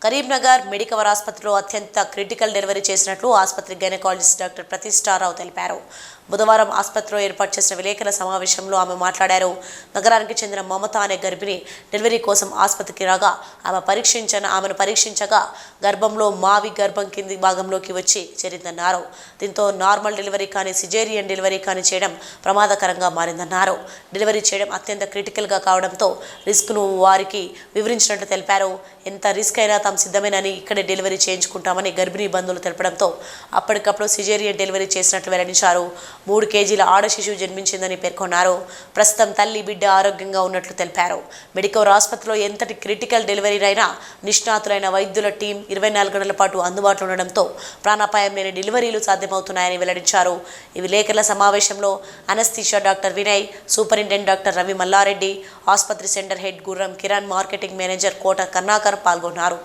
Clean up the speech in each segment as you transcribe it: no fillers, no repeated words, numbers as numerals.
Karimnagar Medicover ఆసుపత్రిలో అత్యంత critical delivery చేసినట్లు ఆసుపత్రి గైనకాలజిస్ట్ డాక్టర్ ప్రతిష్ఠారావు తెలిపారు. బుధవారం ఆసుపత్రిలో ఏర్పాటు చేసిన విలేకరుల సమావేశంలో ఆమె మాట్లాడారు. నగరానికి చెందిన మమత అనే గర్భిణి డెలివరీ కోసం ఆసుపత్రికి రాగా ఆమెను పరీక్షించగా గర్భంలో మావి గర్భం కింది భాగంలోకి వచ్చి చేరిందన్నారు. దీంతో నార్మల్ డెలివరీ కానీ సిజేరియన్ డెలివరీ కానీ చేయడం ప్రమాదకరంగా మారిందన్నారు. డెలివరీ చేయడం అత్యంత క్రిటికల్గా కావడంతో రిస్క్ను వారికి వివరించినట్లు తెలిపారు. ఎంత రిస్క్ అయినా తాము సిద్ధమేనని ఇక్కడే డెలివరీ చేయించుకుంటామని గర్భిణీ బంధువులు తెలపడంతో అప్పటికప్పుడు సిజేరియన్ డెలివరీ చేసినట్లు వెల్లడించారు. 3 కేజీల ఆడ శిశువు జన్మించిందని పేర్కొన్నారు. ప్రస్తుతం తల్లి బిడ్డ ఆరోగ్యంగా ఉన్నట్లు తెలిపారు. మెడికవర్ ఆసుపత్రిలో ఎంతటి క్రిటికల్ డెలివరీనైనా నిష్ణాతులైన వైద్యుల టీం 24 గంటల పాటు అందుబాటులో ఉండడంతో ప్రాణాపాయం లేని డెలివరీలు సాధ్యమవుతున్నాయని వెల్లడించారు. ఈ విలేకరుల సమావేశంలో anaesthesia doctor Vinay, superintendent doctor Ravi Mallareddy, ఆసుపత్రి centre head Gurram Kiran, marketing manager Kota Karnakar పాల్గొన్నారు.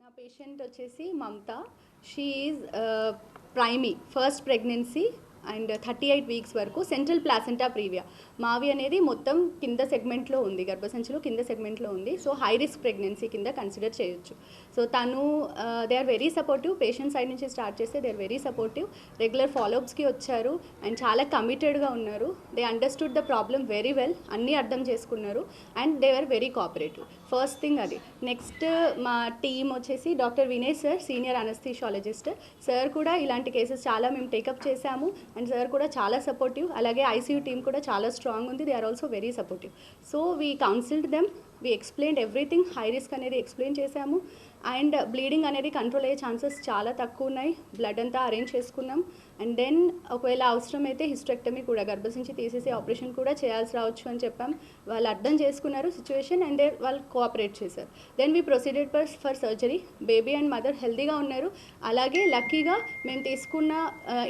నా పేషెంట్ వచ్చేసి Mamata. She is primi first pregnancy and 38 weeks వరకు సెంట్రల్ ప్లాసెంటా ప్రీవియా. మావి అనేది మొత్తం కింద సెగ్మెంట్లో ఉంది, గర్భసంచిలో కింద సెగ్మెంట్లో ఉంది. సో హై రిస్క్ ప్రెగ్నెన్సీ కింద కన్సిడర్ చేయొచ్చు. సో తను they are very supportive. Patient side నుంచి స్టార్ట్ చేస్తే they are very supportive. Regular ఫాలోఅప్స్కి వచ్చారు అండ్ చాలా కమిటెడ్గా ఉన్నారు. They understood the problem very well, అన్నీ అర్థం చేసుకున్నారు and they are very cooperative. First thing అది. నెక్స్ట్ మా టీమ్ వచ్చేసి doctor Vinay sir, senior anaesthesiologist. Sir కూడా ఇలాంటి కేసెస్ చాలా మేము టేకప్ చేశాము అండ్ సార్ కూడా చాలా సపోర్టివ్. అలాగే ఐసీయూ టీమ్ కూడా చాలా స్ట్రాంగ్ ఉంది. They are also very supportive. So we counselled them, we explained everything. High risk అనేది ఎక్స్ప్లెయిన్ చేశాము అండ్ బ్లీడింగ్ అనేది కంట్రోల్ అయ్యే ఛాన్సెస్ చాలా తక్కువ ఉన్నాయి. బ్లడ్ అంతా అరేంజ్ చేసుకున్నాం అండ్ దెన్ ఒకవేళ అవసరమైతే హిస్టెక్టమీ కూడా, గర్భసంచి తీసేసి ఆపరేషన్ కూడా చేయాల్సి రావచ్చు అని చెప్పాం. వాళ్ళు అర్థం చేసుకున్నారు సిచ్యువేషన్ అండ్ వాళ్ళు కోఆపరేట్ చేశారు. Then we proceeded for surgery. Baby and mother హెల్తీగా ఉన్నారు. అలాగే లక్కీగా మేము తీసుకున్న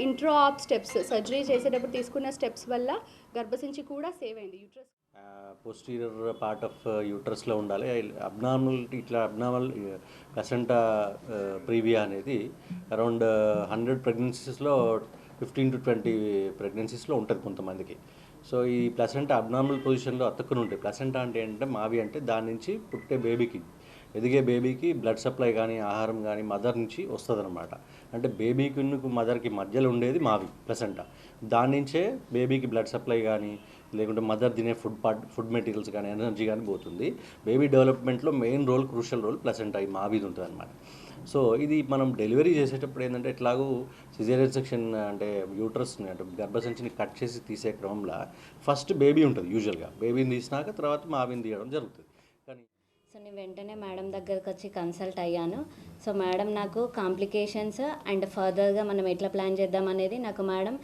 ఇంట్రో ఆప్ స్టెప్స్, సర్జరీ చేసేటప్పుడు తీసుకున్న స్టెప్స్ వల్ల గర్భసంచి కూడా సేవ్ అయింది. యూట్రస్ పోస్టీరియర్ పార్ట్ ఆఫ్ యూట్రస్లో ఉండాలి. అబ్నార్మల్ ప్లసెంటా ప్రీవియా అనేది అరౌండ్ 100 ప్రెగ్నెన్సీస్లో 15 to 20 ప్రెగ్నెన్సీస్లో ఉంటుంది కొంతమందికి. సో ఈ ప్లసెంటా అబ్నార్మల్ పొజిషన్లో అతుక్కుని ఉంటాయి. ప్లసెంటా అంటే ఏంటంటే మావి అంటే దాని నుంచి పుట్టే బేబీకి, ఎదిగే బేబీకి బ్లడ్ సప్లై కానీ ఆహారం కానీ మదర్ నుంచి వస్తుందన్నమాట. అంటే బేబీకి మదర్కి మధ్యలో ఉండేది మావి ప్లసెంటా. దాని నుంచే బేబీకి బ్లడ్ సప్లై కానీ లేకుంటే మదర్ తినే ఫుడ్ మెటీరియల్స్ కానీ ఎనర్జీ కానీ పోతుంది. బేబీ డెవలప్మెంట్లో main role, crucial role placenta ఈ మావిది ఉంటుంది అనమాట. సో ఇది మనం డెలివరీ చేసేటప్పుడు ఏంటంటే ఎట్లాగూ సిజేరియన్ సెక్షన్ అంటే యూట్రస్ని అంటే గర్భసంచిని కట్ చేసి తీసే క్రమంలో ఫస్ట్ బేబీ ఉంటుంది. యూజువల్గా బేబీని తీసినాక తర్వాత మావిని తీయడం జరుగుతుంది. కానీ సో నేను వెంటనే మేడం దగ్గరకు వచ్చి కన్సల్ట్ అయ్యాను. సో మేడం నాకు కాంప్లికేషన్స్ అండ్ ఫర్దర్గా మనం ఎట్లా ప్లాన్ చేద్దాం అనేది నాకు మేడం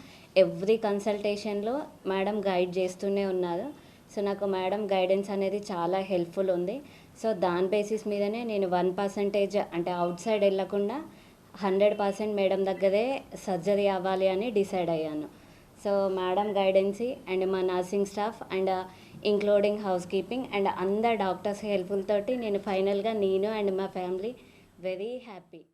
ఎవ్రీ కన్సల్టేషన్లో మేడం గైడ్ చేస్తూనే ఉన్నారు. సో నాకు మేడం గైడెన్స్ అనేది చాలా హెల్ప్ఫుల్ ఉంది. సో దాని బేసిస్ మీదనే నేను 1% అంటే అవుట్ సైడ్ వెళ్ళకుండా 100% మేడం దగ్గరే సర్జరీ అవ్వాలి అని డిసైడ్ అయ్యాను. సో మేడం గైడెన్సీ అండ్ మా nursing staff and including house keeping and అందరు డాక్టర్స్ హెల్ప్ఫుల్ తోటి నేను ఫైనల్గా నేను అండ్ మా ఫ్యామిలీ వెరీ హ్యాపీ.